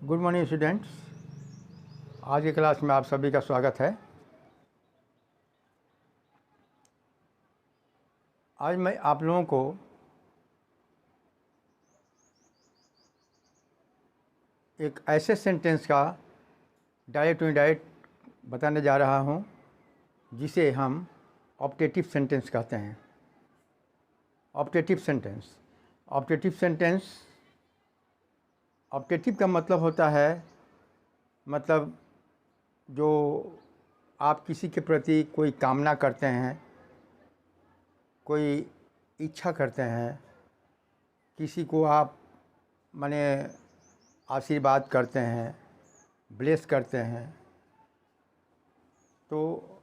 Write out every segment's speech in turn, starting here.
Good morning students. आज की class में आप सभी का स्वागत है। आज मैं आप लोगों को एक ऐसे सेंटेंस का डायरेक्ट टू इनडायरेक्ट बताने जा रहा हूं जिसे हम ऑप्टेटिव सेंटेंस कहते हैं। ऑप्टेटिव सेंटेंस ऑप्टेटिव का मतलब होता है, मतलब जो आप किसी के प्रति कोई कामना करते हैं, कोई इच्छा करते हैं, किसी को आप माने आशीर्वाद करते हैं, ब्लेस करते हैं, तो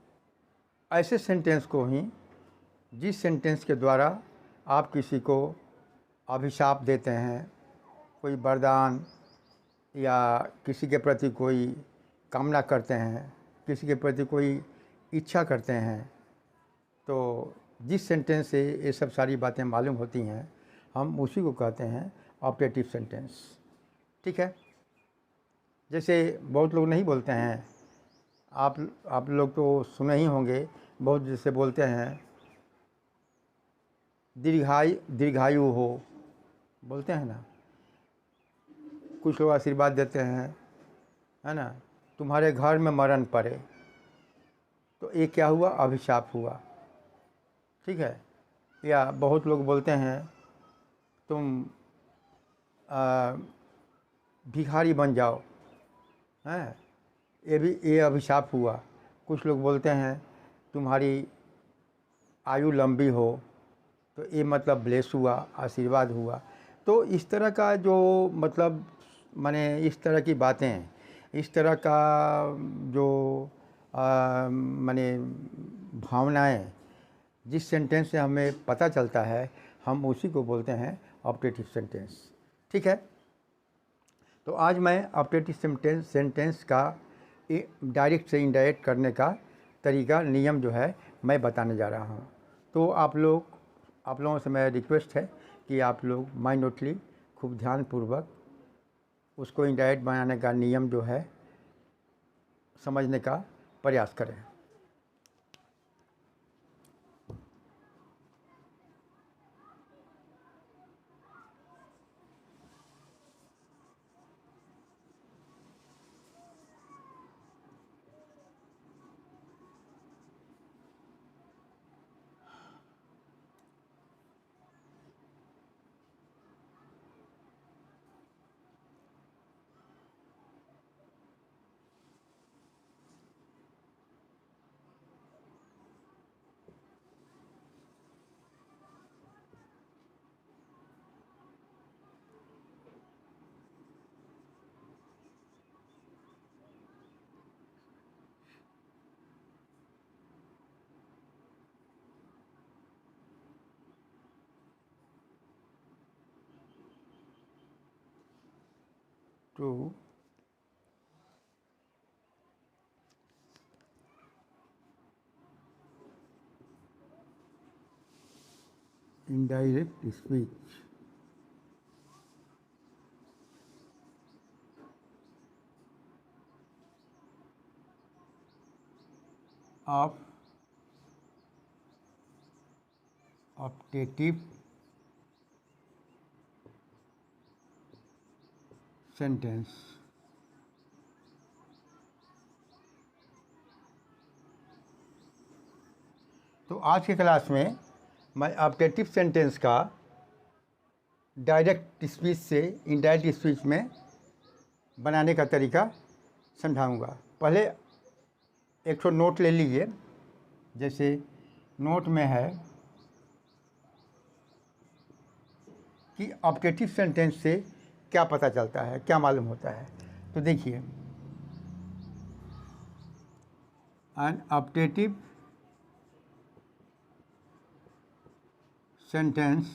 ऐसे सेंटेंस को ही, जिस सेंटेंस के द्वारा आप किसी को अभिशाप देते हैं, कोई वरदान या किसी के प्रति कोई कामना करते हैं, किसी के प्रति कोई इच्छा करते हैं, तो जिस सेंटेंस से ये सब सारी बातें मालूम होती हैं, हम उसी को कहते हैं ऑप्टेटिव सेंटेंस। ठीक है। जैसे बहुत लोग नहीं बोलते हैं, आप लोग तो सुने ही होंगे, बहुत जैसे बोलते हैं दीर्घायु हो, बोलते हैं ना। कुछ लोग आशीर्वाद देते हैं, है ना, तुम्हारे घर में मरण पड़े, तो ये क्या हुआ? अभिशाप हुआ। ठीक है। या बहुत लोग बोलते हैं तुम भिखारी बन जाओ, हैं, ये अभिशाप हुआ। कुछ लोग बोलते हैं तुम्हारी आयु लंबी हो, तो ये मतलब ब्लेस हुआ, आशीर्वाद हुआ। तो इस तरह का जो मतलब माने इस तरह की बातें, इस तरह का जो माने भावनाएं जिस सेंटेंस से हमें पता चलता है, हम उसी को बोलते हैं ऑप्टेटिव सेंटेंस। ठीक है। तो आज मैं ऑप्टेटिव सेंटेंस का डायरेक्ट से इनडायरेक्ट करने का तरीका, नियम जो है, मैं बताने जा रहा हूँ। तो आप लोगों से मेरा रिक्वेस्ट है कि आप लोग माइंडली खूब ध्यानपूर्वक उसको इनडायरेक्ट बनाने का नियम जो है समझने का प्रयास करें। to indirect speech of optative sentence। तो आज की क्लास में मैं ऑप्टेटिव सेंटेंस का डायरेक्ट स्पीच से इनडायरेक्ट स्पीच में बनाने का तरीका समझाऊंगा। पहले एक ठो नोट ले लीजिए। जैसे नोट में है कि ऑप्टेटिव सेंटेंस से क्या पता चलता है, क्या मालूम होता है। तो देखिए, an optative sentence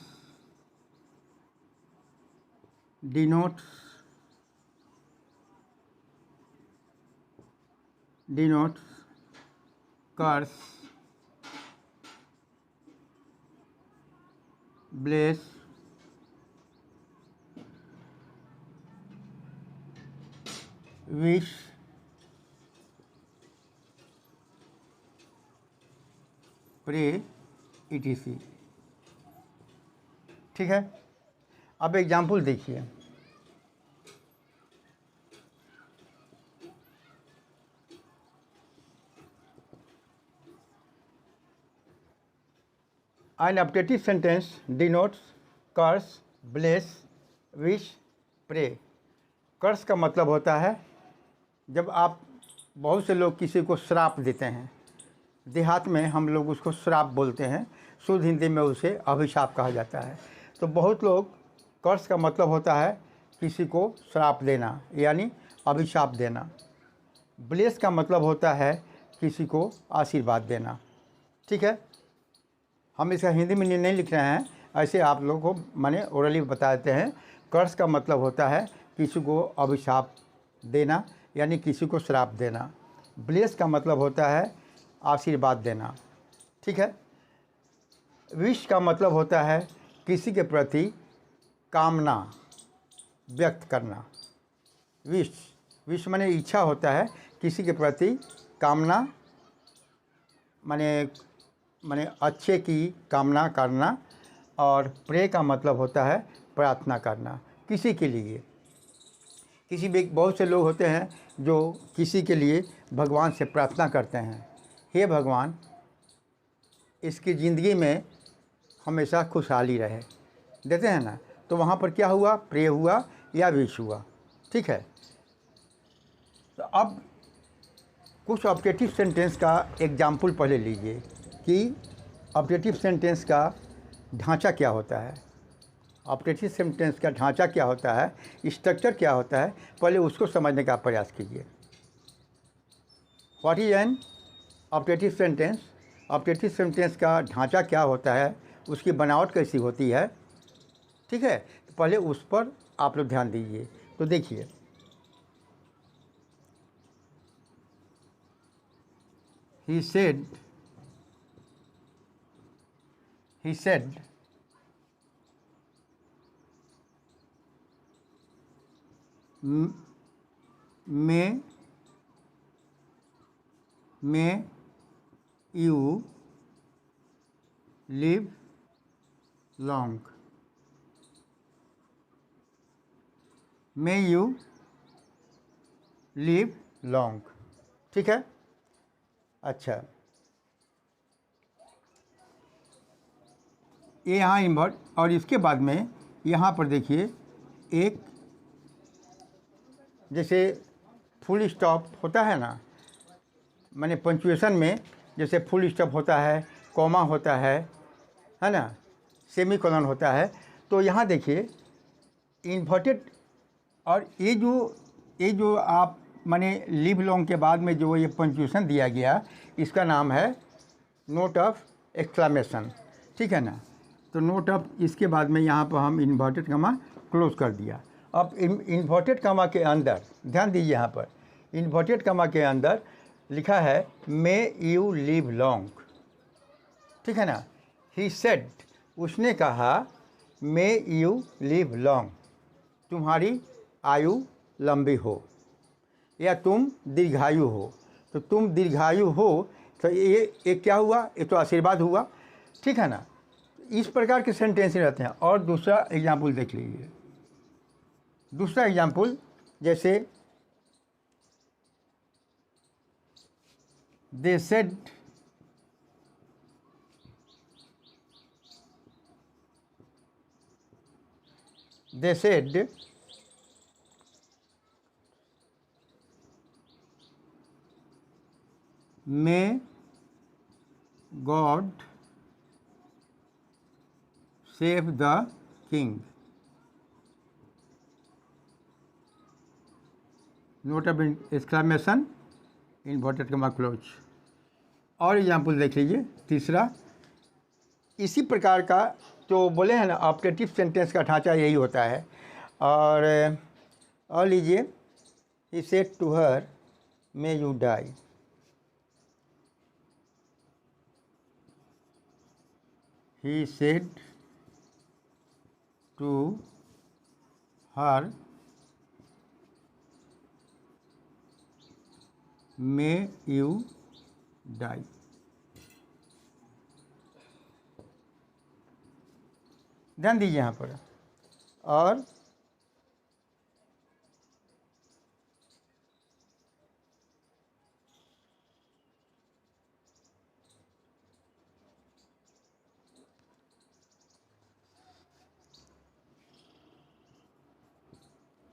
denotes curse, bless, wish, pray, etc। ठीक है। अब एग्जाम्पल देखिए। An optative sentence denotes curse, bless, wish, pray। कर्स का मतलब होता है जब आप, बहुत से लोग किसी को श्राप देते हैं, देहात में हम लोग उसको श्राप बोलते हैं, शुद्ध हिंदी में उसे अभिशाप कहा जाता है। तो बहुत लोग, कर्स का मतलब होता है किसी को श्राप देना यानी अभिशाप देना। ब्लेस का मतलब होता है किसी को आशीर्वाद देना। ठीक है। हम इसका हिंदी में नहीं लिख रहे हैं, ऐसे आप लोगों को माने ओरली बता देते हैं। कर्स का मतलब होता है किसी को अभिशाप देना यानी किसी को श्राप देना। ब्लेस का मतलब होता है आशीर्वाद देना। ठीक है। विश का मतलब होता है किसी के प्रति कामना व्यक्त करना। विश, विश माने इच्छा होता है, किसी के प्रति कामना माने अच्छे की कामना करना। और प्रे का मतलब होता है प्रार्थना करना किसी के लिए। किसी भी, बहुत से लोग होते हैं जो किसी के लिए भगवान से प्रार्थना करते हैं, हे भगवान इसकी ज़िंदगी में हमेशा खुशहाली रहे, देते हैं ना। तो वहाँ पर क्या हुआ, प्रे हुआ या विश हुआ। ठीक है। तो अब कुछ ऑब्जेक्टिव सेंटेंस का एग्जाम्पल पहले लीजिए कि ऑब्जेक्टिव सेंटेंस का ढांचा क्या होता है, ऑब्जेक्टिव सेंटेंस का ढांचा क्या होता है, स्ट्रक्चर क्या होता है, पहले उसको समझने का प्रयास कीजिए। What is an objective sentence? Objective sentence का ढांचा क्या होता है, उसकी बनावट कैसी होती है। ठीक है। तो पहले उस पर आप लोग ध्यान दीजिए। तो देखिए, he said may you live long, may you live long। ठीक है। अच्छा, ये यहाँ इन्वर्ट, और इसके बाद में यहाँ पर देखिए एक, जैसे फुल स्टॉप होता है ना, माने पंक्चुएशन में जैसे फुल स्टॉप होता है, कॉमा होता है ना, सेमी कोलन होता है। तो यहाँ देखिए इन्वर्टेड, और ये जो आप माने लिव लॉन्ग के बाद में जो ये पंक्चुएशन दिया गया, इसका नाम है नोट ऑफ एक्सक्लेमेशन। ठीक है ना। तो नोट ऑफ, इसके बाद में यहाँ पर हम इन्वर्टेड कमा क्लोज कर दिया। अब इन्वर्टेड कमा के अंदर ध्यान दीजिए, यहाँ पर इन्वर्टेड कमा के अंदर लिखा है मे यू लिव लॉन्ग। ठीक है ना। ही सेड, उसने कहा, मे यू लिव लॉन्ग, तुम्हारी आयु लंबी हो या तुम दीर्घायु हो। तो तुम दीर्घायु हो, तो ये क्या हुआ, ये तो आशीर्वाद हुआ। ठीक है ना। इस प्रकार के सेंटेंस रहते हैं। और दूसरा एग्जाम्पल देख लीजिए। दूसरा एग्जाम्पल, जैसे they said may God save the king। Note of exclamation, inverted comma close. और एग्जाम्पल देख लीजिए तीसरा, इसी प्रकार का। तो बोले हैं ना ऑब्जेक्टिव सेंटेंस का ढांचा यही होता है। और लीजिए, he said to her may you die. He said to her may you die. ध्यान दीजिए यहाँ पर। और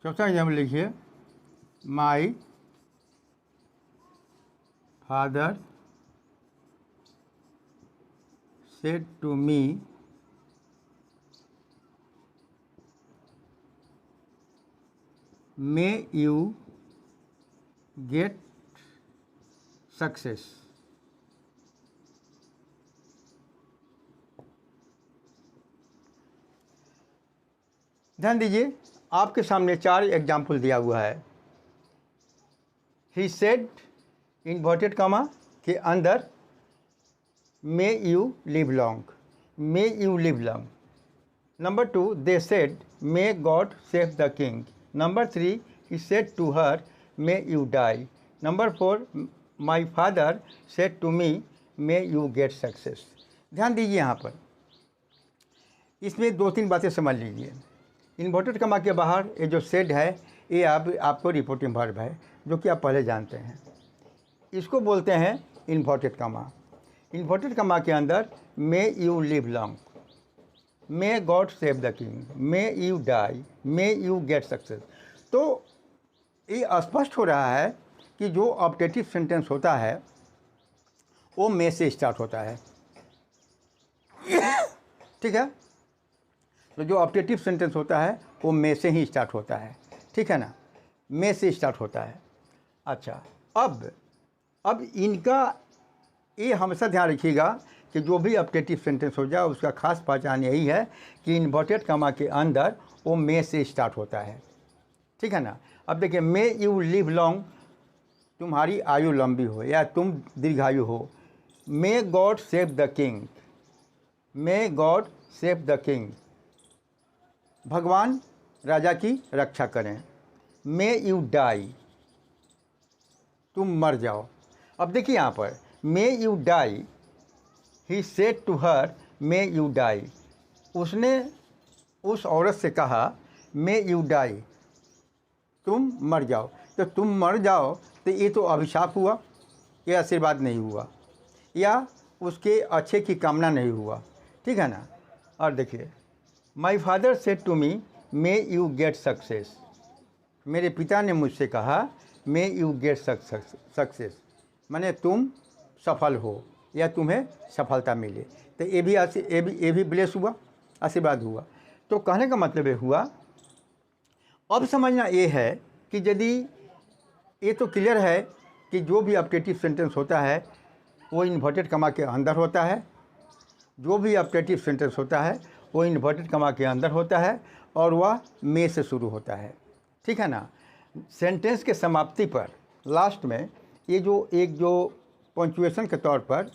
चौथा एग्जाम्पल लिखिए, my father said to me may you get success. ध्यान दीजिए, आपके सामने 4 एग्जाम्पल दिया हुआ है। ही सेड इन्वर्टेड कॉमा के अंदर may you live long, may you live long. Number 2, they said may God save the king. Number 3, he said to her may you die. Number 4, my father said to me may you get success। ध्यान दीजिए यहाँ पर, इसमें 2-3 बातें समझ लीजिए। Inverted comma के बाहर ये जो सेड है, ये आपको रिपोर्टिंग वर्ब है, जो कि आप पहले जानते हैं। इसको बोलते हैं इन्वर्टेड कॉमा। इन्वर्टेड कॉमा के अंदर may you live long, may God save the king, may you die, may you get success. तो ये स्पष्ट हो रहा है कि जो ऑब्जेक्टिव सेंटेंस होता है वो मे से स्टार्ट होता है। ठीक है, तो जो ऑब्जेक्टिव सेंटेंस होता है वो मे से ही स्टार्ट होता है। ठीक है ना, मे से स्टार्ट होता है। अच्छा, अब इनका ये हमेशा ध्यान रखिएगा कि जो भी ऑब्जेक्टिव सेंटेंस हो जाए उसका खास पहचान यही है कि इन्वर्टेड कॉमा के अंदर वो मे से स्टार्ट होता है। ठीक है ना। अब देखिए, मे यू लिव लॉन्ग, तुम्हारी आयु लंबी हो या तुम दीर्घायु हो। मे God save the king, may God save the king, भगवान राजा की रक्षा करें। मे यू डाई, तुम मर जाओ। अब देखिए यहाँ पर may you die, he said to her may you die, उसने उस औरत से कहा मे यू डाई, तुम मर जाओ। तो तुम मर जाओ तो ये तो अभिशाप हुआ, ये आशीर्वाद नहीं हुआ, या उसके अच्छे की कामना नहीं हुआ। ठीक है ना। और देखिए, my father said to me may you get success, मेरे पिता ने मुझसे कहा मे यू गेट सक्सेस, माने तुम सफल हो या तुम्हें सफलता मिले। तो ये भी ब्लेस हुआ, आशीर्वाद हुआ। तो कहने का मतलब ये हुआ, अब समझना ये है कि यदि ये तो क्लियर है कि जो भी ऑब्जेक्टिव सेंटेंस होता है वो इन्वर्टेड कॉमा के अंदर होता है, जो भी ऑब्जेक्टिव सेंटेंस होता है वो इन्वर्टेड कॉमा के अंदर होता है और वह मे से शुरू होता है। ठीक है ना। सेंटेंस के समाप्ति पर लास्ट में ये जो पंक्चुएशन के तौर पर,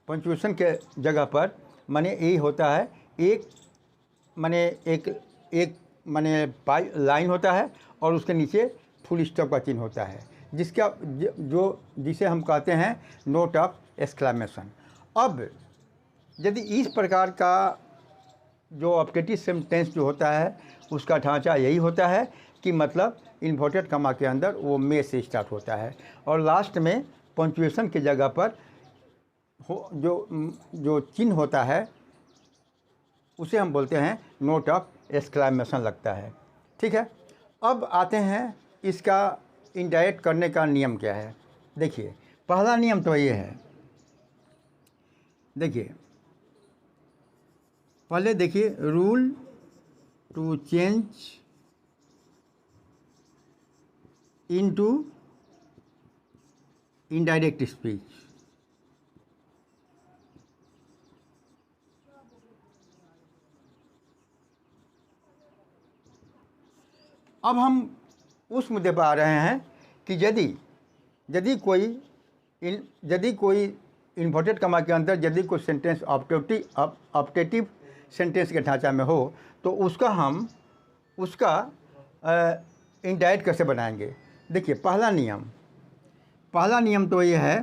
पंक्चुएशन के जगह पर माने यही होता है, एक माने लाइन होता है और उसके नीचे फुल स्टॉप का चिन्ह होता है, जिसे हम कहते हैं नोट ऑफ एक्सक्लेमेशन। अब यदि इस प्रकार का जो ऑब्जेक्टिव सेंटेंस जो होता है उसका ढांचा यही होता है कि मतलब इन्वर्टेड कॉमा के अंदर वो मे से स्टार्ट होता है और लास्ट में पंक्चुएशन की जगह पर जो चिन्ह होता है उसे हम बोलते हैं नोट ऑफ एक्सक्लेमेशन लगता है। ठीक है। अब आते हैं इसका इनडायरेक्ट करने का नियम क्या है। देखिए, पहला नियम तो ये है, देखिए पहले देखिए, rule to change into indirect speech. अब हम उस मुद्दे पर आ रहे हैं कि यदि कोई इन्वर्टेड कॉमा के अंदर यदि कोई सेंटेंस ऑब्जेक्टिव सेंटेंस के ढांचा में हो तो उसका इनडायरेक्ट कैसे बनाएंगे। देखिए, पहला पहला नियम तो ये है,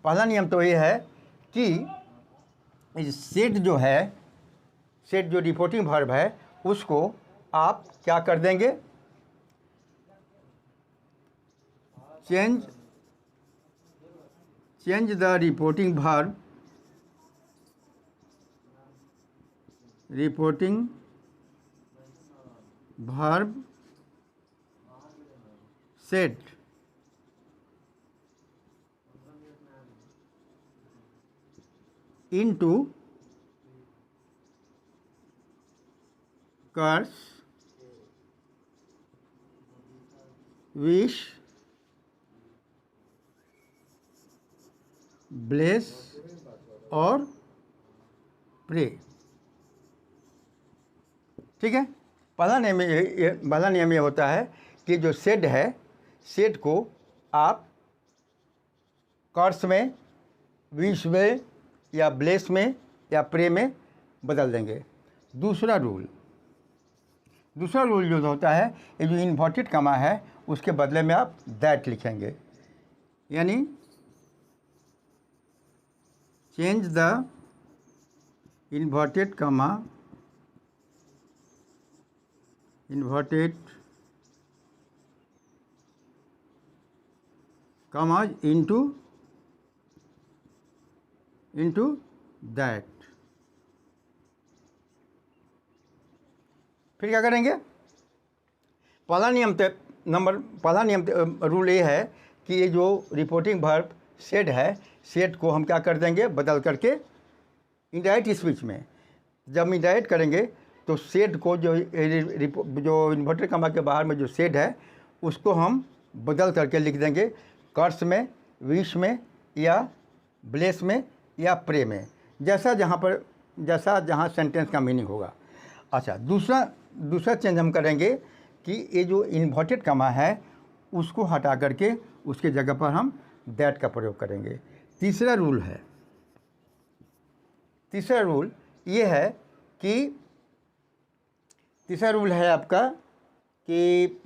पहला नियम तो ये है कि सेट जो है, सेट जो रिपोर्टिंग वर्ब है उसको आप क्या कर देंगे, change the reporting verb, said into curse, wish, bless और प्रे। ठीक है। पहला नियम ये होता है कि जो सेट है, सेट को आप कर्स में, विश में या ब्लेस में या प्रे में बदल देंगे। दूसरा रूल जो होता है, ये जो इन्वर्टेड कमा है उसके बदले में आप दैट लिखेंगे, यानी चेंज द इन्वर्टेड कमा into दैट। फिर क्या करेंगे, पहला नियम रूल ये है कि ये जो रिपोर्टिंग वर्ब सेट है, सेट को हम क्या कर देंगे, बदल करके इंडायरेक्ट स्पीच में जब इंडायरेक्ट करेंगे तो सेट को जो इन्वर्टेड कमा के बाहर में जो सेट है उसको हम बदल करके लिख देंगे कर्स में, विश में या ब्लेस में या प्रे में, जैसा जहाँ सेंटेंस का मीनिंग होगा। अच्छा, दूसरा चेंज हम करेंगे कि ये जो इन्वर्टेड कमा है उसको हटा करके उसके जगह पर हम दैट का प्रयोग करेंगे। तीसरा रूल ये है कि आपका कि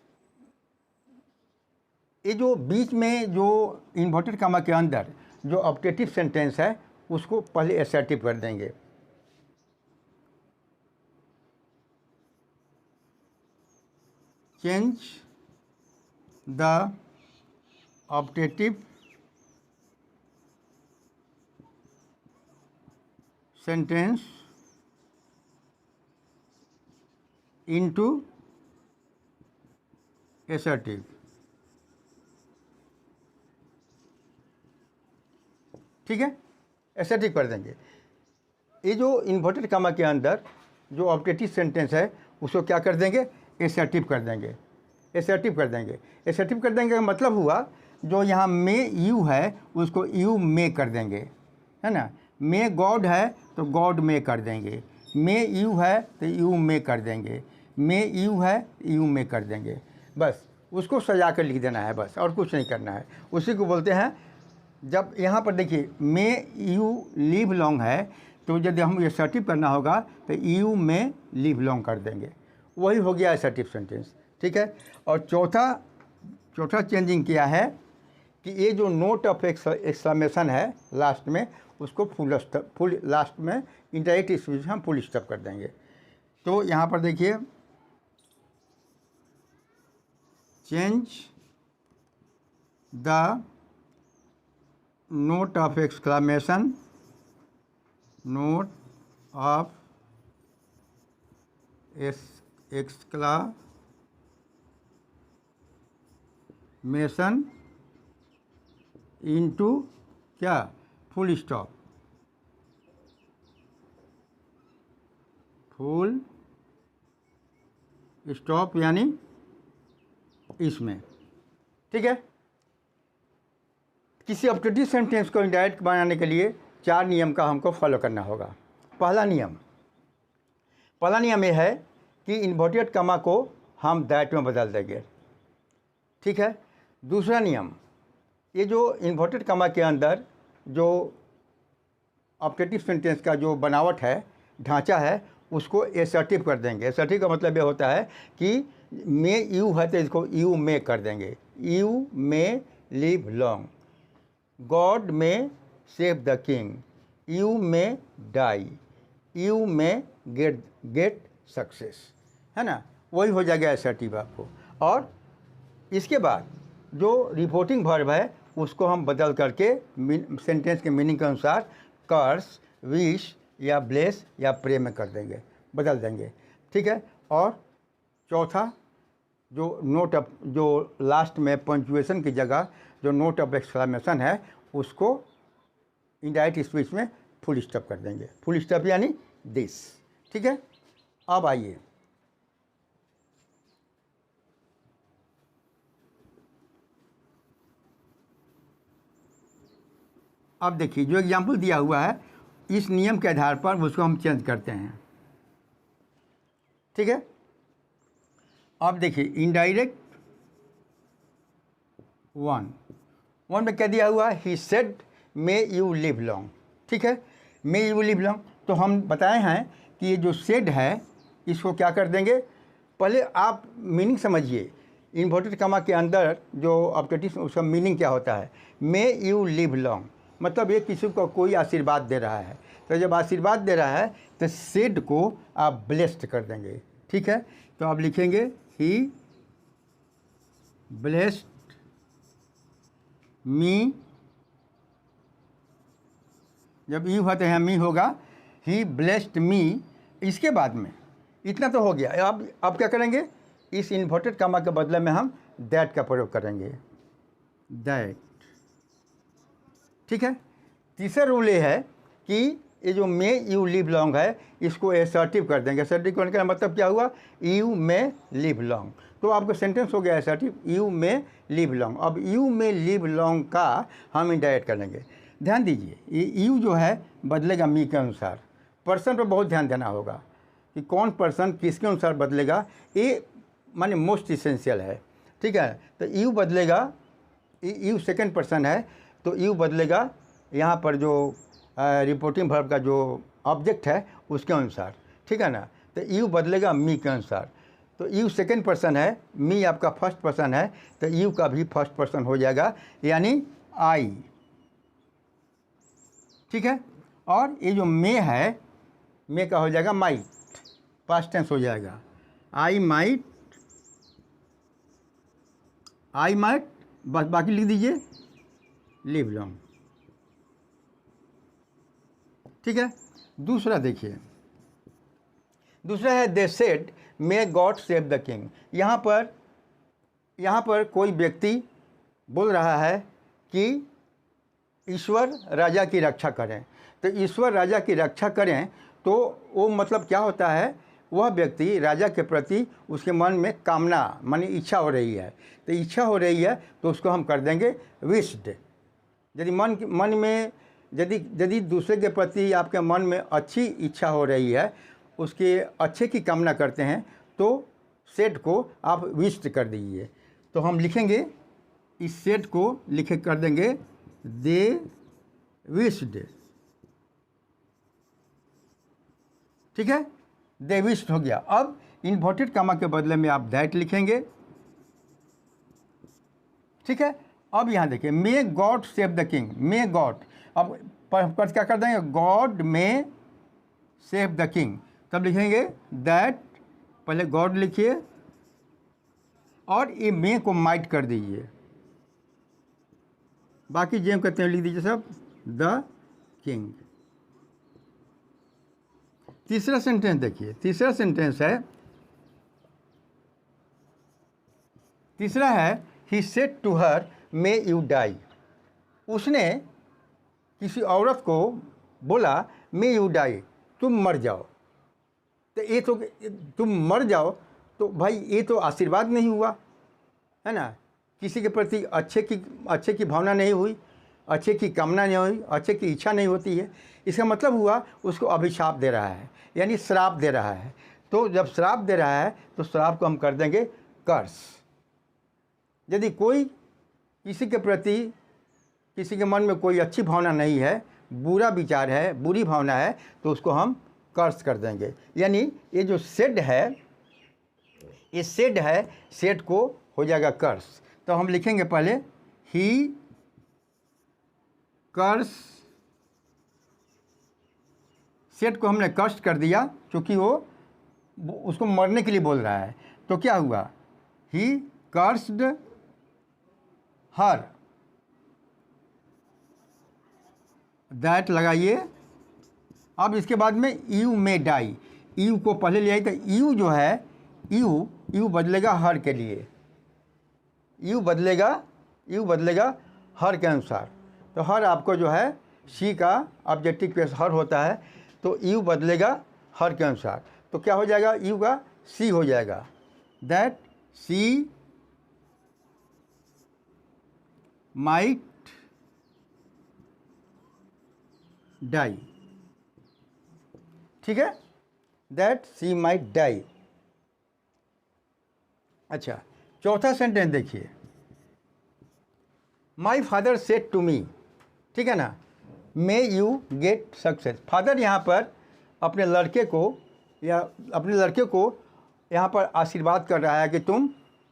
ये जो बीच में जो इन्वर्टेड कमा के अंदर जो ऑब्जेक्टिव सेंटेंस है उसको पहले एसर्टिव कर देंगे। Change the objective sentence into assertive. ठीक है, एसर्टिव कर देंगे। ये जो इन्वर्टेड कमा के अंदर जो ऑब्जेक्टिव सेंटेंस है उसको क्या कर देंगे, एसर्टिव कर देंगे। एसर्टिव करने का मतलब हुआ जो यहाँ मे यू है उसको यू मे कर देंगे, है ना। मे गॉड है तो गॉड मे कर देंगे, मे यू है तो यू मे कर देंगे, मे यू है यू मे कर देंगे। बस उसको सजा कर लिख देना है, बस और कुछ नहीं करना है। उसी को बोलते हैं, जब यहाँ पर देखिए मे यू लिव लॉन्ग है तो यदि हम एसर्टिव करना होगा तो यू मे लिव लॉन्ग कर देंगे, वही हो गया एसर्टिव सेंटेंस। ठीक है। और चौथा चेंजिंग किया है कि ये जो नोट ऑफ एक्सक्लेमेशन है लास्ट में उसको फुल लास्ट में इंडायरेक्ट स्पीच हम फुल स्टॉप कर देंगे। तो यहाँ पर देखिए, change the note of exclamation into क्या, फुल स्टॉप। फुल स्टॉप यानी इसमें। ठीक है। किसी ऑब्जेक्टिव सेंटेंस को इंडायरेक्ट बनाने के लिए 4 नियम का हमको फॉलो करना होगा। पहला नियम ये है कि इन्वर्टेड कमा को हम दैट में बदल देंगे। ठीक है। दूसरा नियम, ये जो इन्वर्टेड कमा के अंदर जो ऑब्जेक्टिव सेंटेंस का जो बनावट है, ढांचा है, उसको एसर्टिव कर देंगे। एसर्टिव का मतलब ये होता है कि मे यू है तो इसको यू मे कर देंगे, you may live long, God may save the king, you may die, you may get success, है ना, वही हो जाएगा असर्टिव आपको। और इसके बाद जो रिपोर्टिंग वर्ब है उसको हम बदल करके सेंटेंस के मीनिंग के अनुसार कर्स, विश या ब्लेस या प्रे में कर देंगे, बदल देंगे, ठीक है। और चौथा जो नोट ऑफ, जो लास्ट में पंक्चुएशन की जगह जो नोट ऑफ एक्सक्लेमेशन है उसको इनडायरेक्ट स्पीच में फुल स्टॉप कर देंगे, फुल स्टॉप यानी दिस, ठीक है। अब आइए अब देखिए जो एग्जाम्पल दिया हुआ है इस नियम के आधार पर उसको हम चेंज करते हैं, ठीक है। अब देखिए इनडायरेक्ट वन में क्या दिया हुआ है, he said may you live long, ठीक है, मे यू लिव लॉन्ग। तो हम बताए हैं कि ये जो सेड है इसको क्या कर देंगे, पहले आप मीनिंग समझिए, इन्वर्टेड कॉमा के अंदर जो ऑब्जेक्टिव उसका मीनिंग क्या होता है, मे यू लिव लॉन्ग मतलब ये किसी को कोई आशीर्वाद दे रहा है, तो जब आशीर्वाद दे रहा है तो सेड को आप ब्लेस्ड कर देंगे, ठीक है। तो आप लिखेंगे ही ब्लेस्ड मी, जब यू होते हैं मी होगा, ही ब्लेस्ड मी। इसके बाद में इतना तो हो गया, अब क्या करेंगे, इस इन्वर्टेड कॉमा के बदले में हम दैट का प्रयोग करेंगे, दैट, ठीक है। तीसरा रूल ये है कि ये जो मे यू लिव लॉन्ग है इसको एसर्टिव कर देंगे। एसर्टिव करने का मतलब क्या हुआ, यू मे लिव लॉन्ग, तो आपका सेंटेंस हो गया assertive, you may live long. अब यू मे लिव लॉन्ग का हम इनडायरेक्ट कर लेंगे। ध्यान दीजिए ये यू जो है बदलेगा मी के अनुसार, पर्सन पर बहुत ध्यान देना होगा कि कौन पर्सन किसके अनुसार बदलेगा, ये माने मोस्ट इसेंशियल है, ठीक है। तो यू बदलेगा, यू सेकंड पर्सन है तो यू बदलेगा यहाँ पर जो रिपोर्टिंग वर्ब का जो ऑब्जेक्ट है उसके अनुसार, ठीक है ना। तो यू बदलेगा मी के अनुसार, तो यू सेकंड पर्सन है, मी आपका फर्स्ट पर्सन है, तो यू का भी फर्स्ट पर्सन हो जाएगा यानी आई, ठीक है। और ये जो मे है, मे का हो जाएगा माइट, पास्ट टेंस हो जाएगा, आई माइट, बस बाकी लिख दीजिए लिव लॉन्ग, ठीक है। दूसरा देखिए, दूसरा है they said may God save the king. यहाँ पर कोई व्यक्ति बोल रहा है कि ईश्वर राजा की रक्षा करें, तो ईश्वर राजा की रक्षा करें तो वो मतलब क्या होता है, वह व्यक्ति राजा के प्रति उसके मन में कामना मानी इच्छा हो रही है, तो इच्छा हो रही है तो उसको हम कर देंगे विश्ड। यदि मन में यदि दूसरे के प्रति आपके मन में अच्छी इच्छा हो रही है, उसके अच्छे की कामना करते हैं, तो सेड को आप विश्ड कर दीजिए। तो हम लिखेंगे इस सेड को लिखे कर देंगे दे विश्ड, ठीक है, दे विश्ड हो गया। अब इन्वर्टेड कॉमा के बदले में आप दैट लिखेंगे, ठीक है। अब यहाँ देखिए मे God save the king, may God, अब पर क्या कर देंगे, God may save the king, तब लिखेंगे दैट, पहले गॉड लिखिए और ये मे को माइट कर दीजिए, बाकी जेम कहते हैं लिख दीजिए सब द किंग। तीसरा सेंटेंस देखिए, तीसरा सेंटेंस है, तीसरा है he said to her may you die. उसने किसी औरत को बोला मे यू डाई, तुम मर जाओ। तो ये तो तुम मर जाओ तो भाई ये तो आशीर्वाद नहीं हुआ, है ना, किसी के प्रति अच्छे की भावना नहीं हुई, अच्छे की कामना नहीं हुई, अच्छे की इच्छा नहीं होती है। इसका मतलब हुआ उसको अभिशाप दे रहा है, यानी श्राप दे रहा है। तो जब श्राप दे रहा है तो श्राप को हम कर देंगे कर्स। यदि कोई किसी के प्रति, किसी के मन में कोई अच्छी भावना नहीं है, बुरा विचार है, बुरी भावना है, तो उसको हम कर्स कर देंगे। यानी ये जो सेड है ये सेड है, सेड को हो जाएगा कर्स। तो हम लिखेंगे पहले ही कर्स, सेड को हमने कर्स कर दिया क्योंकि वो उसको मरने के लिए बोल रहा है। तो क्या हुआ, ही कर्स्ड हर, दैट लगाइए। अब इसके बाद में यू मे डाई, यू को पहले ले आई तो यू जो है, यू बदलेगा हर के लिए, यू बदलेगा हर के अनुसार। तो हर आपको जो है सी का ऑब्जेक्टिव केस हर होता है, तो यू बदलेगा हर के अनुसार। तो क्या हो जाएगा, यू का सी हो जाएगा, दैट सी माइट डाई। ठीक है, दैट सी माइट डाई। अच्छा, चौथा सेंटेंस देखिए, my father said to me, ठीक है ना, may you get success. Father यहाँ पर अपने लड़के को यहाँ पर आशीर्वाद कर रहा है कि तुम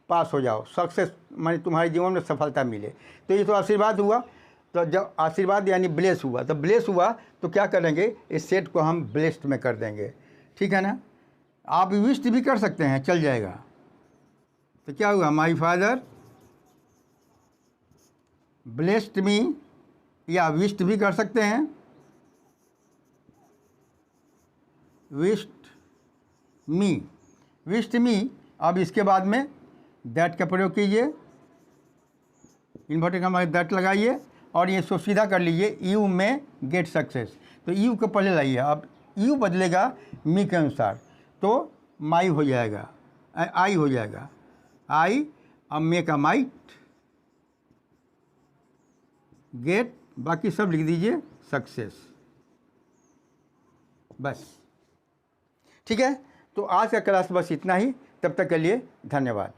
पास हो जाओ, सक्सेस माने तुम्हारे जीवन में सफलता मिले। तो ये तो आशीर्वाद हुआ, तो जब आशीर्वाद यानी ब्लेस हुआ, तो ब्लेस हुआ तो क्या करेंगे, इस सेट को हम ब्लेस्ड में कर देंगे। ठीक है ना, आप विश्ड भी कर सकते हैं, चल जाएगा। तो क्या हुआ, माई फादर ब्लेस्ड मी, या विश्ड भी कर सकते हैं, विश्ड मी। अब इसके बाद में दैट का प्रयोग कीजिए, इन्वर्टेड कॉमा दैट लगाइए और ये सो सीधा कर लीजिए, यू में गेट सक्सेस। तो यू को पहले लाइए, अब यू बदलेगा मी के अनुसार, तो माई हो जाएगा, आई हो जाएगा, आई। अब मे का माइट, गेट, बाकी सब लिख दीजिए सक्सेस, बस। ठीक है, तो आज का क्लास बस इतना ही, तब तक के लिए धन्यवाद।